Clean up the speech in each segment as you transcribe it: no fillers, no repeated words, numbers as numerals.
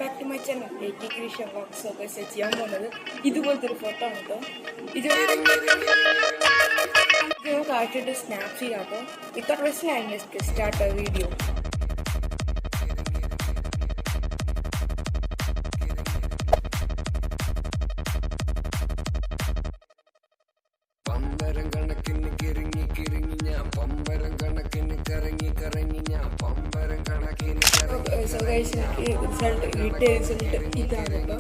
back to my channel. ചെയ്യാൻ പോകുന്നത് ഇതുപോലത്തെ ഒരു ഫോട്ടോ ആണ് കേട്ടോ. ഇത് കാട്ടിട്ട് സ്നാപ്പ് ചെയ്യാട്ടോ. Without wasting time let's start a video. പമ്പരം കണക്കിന് കിറങ്ങി കിറങ്ങി ഞാൻ പമ്പരം കണക്കിന് കറങ്ങി കറങ്ങി ഞാൻ പമ്പരം കണക്കിന് റിസൾട്ട് ഇതാണ് കേട്ടോ.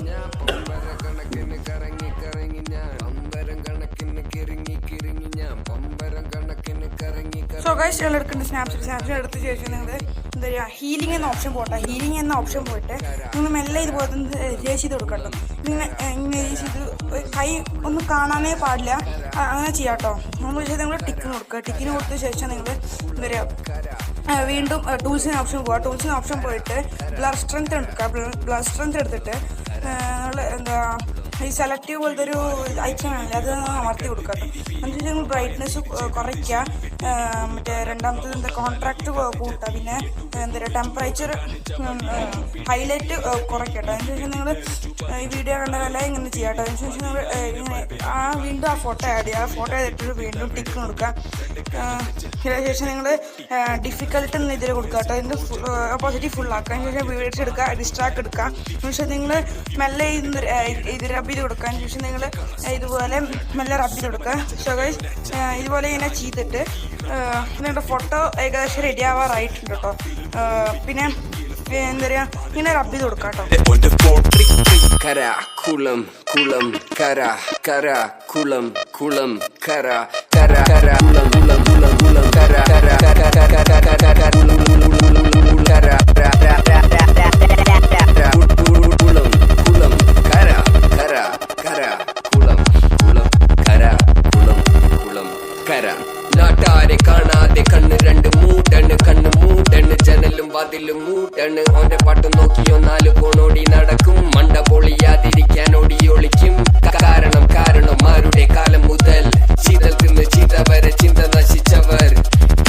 പമ്പരം കണക്കിന് കറങ്ങി കറങ്ങി ഞാൻ പമ്പരം കണക്കിന് കിറങ്ങി കിറങ്ങി ഞാൻ പമ്പരം കണക്കിന് കറങ്ങി. സോ ഗൈസ് ഞങ്ങൾ എടുക്കേണ്ട സ്നാപ്ഷോട്ട് എടുത്ത ശേഷം നിങ്ങൾ എന്താ പറയുക ഹീലിംഗ് എന്ന ഓപ്ഷൻ പോട്ടെ. ഹീലിംഗ് എന്ന ഓപ്ഷൻ പോയിട്ട് നിങ്ങൾ മെല്ലെ ഇതുപോലെ രേസ് ചെയ്ത് കൊടുക്കട്ടോ. ഇങ്ങനെ രേസ് ചെയ്ത് കൈ ഒന്നും കാണാനേ പാടില്ല, അങ്ങനെ ചെയ്യാം കേട്ടോ. നമ്മൾ നിങ്ങൾ ടിക്കിന് കൊടുക്കുക. ടിക്കിന് കൊടുത്ത ശേഷം നിങ്ങൾ എന്താ പറയുക വീണ്ടും ടൂൾസിന് ഓപ്ഷൻ പോവുക. ടൂൾസിന് ഓപ്ഷൻ പോയിട്ട് ബ്ലർ സ്ട്രെങ്ത് എടുക്കുക. ബ്ലർ സ്ട്രെങ്ത് എടുത്തിട്ട് നമ്മൾ എന്താ ഈ സെലക്റ്റീവ് പോലത്തെ ഒരു ഐറ്റം ആണല്ലേ, അത് അമർത്തി കൊടുക്കുക കേട്ടോ. അതിനുശേഷം നിങ്ങൾ ബ്രൈറ്റ്നെസ് കുറയ്ക്കുക. മറ്റേ രണ്ടാമത്തത് എന്താ കോൺട്രാക്റ്റ് കൂട്ടുക. പിന്നെ എന്താ പറയുക ടെമ്പറേച്ചർ ഹൈലൈറ്റ് കുറയ്ക്കട്ടോ. അതിനുശേഷം നിങ്ങൾ ഈ വീഡിയോ കണ്ട പോലെ ഇങ്ങനെ ചെയ്യാം കേട്ടോ. അതിനുശേഷം നിങ്ങൾ ഇങ്ങനെ വീണ്ടും ആ ഫോട്ടോ ആഡ് ചെയ്യുക. ഫോട്ടോ ചെയ്തിട്ട് വീണ്ടും ടിക്ക് കൊടുക്കുക. അതിനുശേഷം നിങ്ങൾ ഡിഫിക്കൽട്ട് എന്ന ഇതിൽ കൊടുക്കുക കേട്ടോ. ഇതിൻ്റെ പോസിറ്റീവ് ഫുൾ ആക്കുക. അതിനുശേഷം വീഡിയോസ് എടുക്കുക, ഡിസ്ട്രാക്ട് എടുക്കുക. അതിനുശേഷം നിങ്ങൾ മെല്ലെ ഇത് റബ് ചെയ്ത് കൊടുക്കുക. അതിനുശേഷം നിങ്ങൾ ഇതുപോലെ മെല്ലെ റബ് ചെയ്ത് കൊടുക്കുക. സോ ഗൈസ് ഇതുപോലെ ഇങ്ങനെ ചെയ്തിട്ട് നിങ്ങളുടെ ഫോട്ടോ ഏകദേശം റെഡി ആവാറായിട്ടുണ്ട് കേട്ടോ. പിന്നെ എന്താ പറയുക ഇങ്ങനെ റബ് ചെയ്ത് കൊടുക്കാം കേട്ടോ. കര കുളം കുളം കര കര കുളം കുളം കര കര കര കുളം കുളം കുളം കുളം കര കര കര കര കര കര കുളം കുളം കര കുളം കുളം കര കര കര കുളം കുളം കര കുളം കുളം കര. നാട്ടാരെ കാണാതെ കണ്ണ് രണ്ട് മൂട്ടണ്, കണ്ണ് മൂട്ടണ്, ജനലും വാതിലും മൂട്ടണ്. ഓന്റെ പാട്ട് നോക്കിയോ നാല് കോണോടി നടക്കും, മണ്ട പൊളിയാതിരിക്കാൻ ഓടി ഒളിക്കും. കാരണം കാരണന്മാരുടെ കാലം മുതൽ ചിതൽ തിന്ന് ചിത വരെ ചിന്ത നശിച്ചവർ.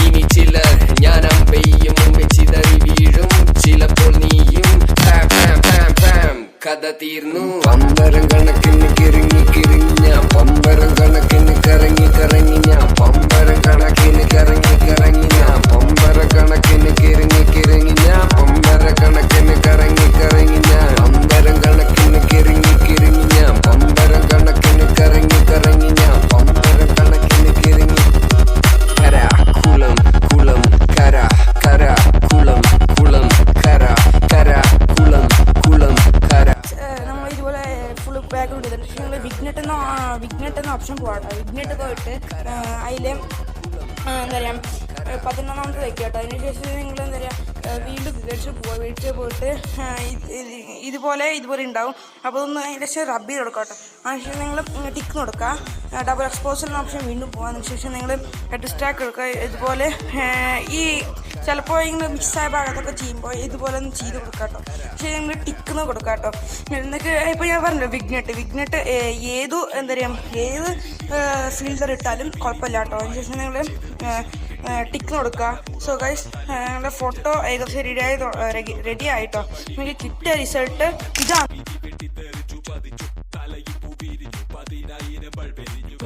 ഇനി ചിലർ ഞാൻ അമ്പെയ്യും മുമ്പ് ചിതറി വീഴും, ചിലപ്പോൾ നീയും. കഥ തീർന്നു. പമ്പരം കണക്കിന് കിറങ്ങി കിറങ്ങി ഞാൻ പമ്പരം കണക്കിന് കറങ്ങി കറങ്ങി ഞാൻ പമ്പരം കണക്കിന് കറങ്ങി കറങ്ങി ഞാൻ പമ്പരം കണക്കിന് കിറങ്ങി കിറങ്ങി ഞാൻ പമ്പര കണക്കിന് കറങ്ങി കറങ്ങി ഞാൻ പമ്പരം കണക്കിന് കിറങ്ങി കിറങ്ങി ഞാൻ പമ്പരം കണക്കിന് കറങ്ങി കറങ്ങി ഞാൻ പമ്പരം കണക്കിന് കിറങ്ങി. കര കുളം കുളം കര കര കുളം കുളം കര കര കുളം കുളം കര. നമ്മൾ ഇതുപോലെ ഫുൾ ബാക്ക്ഗ്രൗണ്ട് ചെയ്തിട്ട് നിങ്ങൾ വിഗ്നെറ്റ് എന്ന ഓപ്ഷൻ പോകാട്ടോ. വിഗ്നെറ്റ് പോയിട്ട് അതിൽ എന്താ പറയുക 11ാമത്തെ വയ്ക്കുക കേട്ടോ. അതിനുശേഷം നിങ്ങൾ എന്താ പറയുക വീണ്ടും വീട്ടിൽ പോവുക. വീട്ടിൽ പോയിട്ട് ഇതുപോലെ ഉണ്ടാവും. അപ്പോൾ ഒന്ന് അതിൻ്റെ ശേഷം റബ്ബ് ചെയ്ത് കൊടുക്കുക കേട്ടോ. അതിനുശേഷം നിങ്ങൾ ടിക്ക് കൊടുക്കുക. ഡബിൾ എക്സ്പോസർ എന്ന ഓപ്ഷൻ വീണ്ടും പോകുക. അതിനുശേഷം നിങ്ങൾ ഡിസ്ട്രാക്ട് എടുക്കുക. ഇതുപോലെ ഈ ചിലപ്പോൾ ഇങ്ങനെ മിക്സായ ഭാഗത്തൊക്കെ ചെയ്യുമ്പോൾ ഇതുപോലെ ഒന്ന് ചെയ്ത് കൊടുക്കുക കേട്ടോ. പക്ഷേ നിങ്ങൾ ടിക്കെന്ന് കൊടുക്കുക കേട്ടോ. എന്നിട്ട് ഇപ്പോൾ ഞാൻ പറഞ്ഞല്ലോ വിഗ്നെറ്റ് ഏത് എന്താ പറയുക ഏത് ഫിൽറ്റർ ഇട്ടാലും കുഴപ്പമില്ല കേട്ടോ. അതിനുശേഷം നിങ്ങൾ ടിക്ക് കൊടുക്കുക. സോ ഗൈസ് നിങ്ങളുടെ ഫോട്ടോ ഏകദേശം റെഡി ആയിട്ടോ. നിങ്ങൾക്ക് കിട്ടിയ റിസൾട്ട് ഇതാണ്.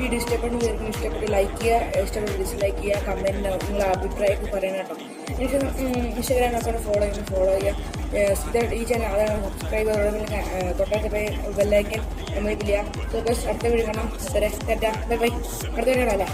വീഡിയോ ഇഷ്ടപ്പെട്ട് ലൈക്ക് ചെയ്യുക, ഇഷ്ടപ്പെട്ട് ഡിസ്ലൈക്ക് ചെയ്യുക, കമൻറ്റ് നിങ്ങളുടെ അഭിപ്രായമൊക്കെ പറയണം കേട്ടോ. എനിക്ക് ഇൻസ്റ്റാഗ്രാം അക്കൗണ്ട് ഫോളോ ചെയ്യുക. ഈ ചാനൽ അതാണ് സബ്സ്ക്രൈബ് തൊട്ടടുത്ത ബെല്ലൈക്കൻ എനേബിൾ ചെയ്യുക. സോ ഗൈസ് അടുത്ത വീഡിയോ കാണാം. Bye bye. അടുത്ത വീഡിയോ കാണാം.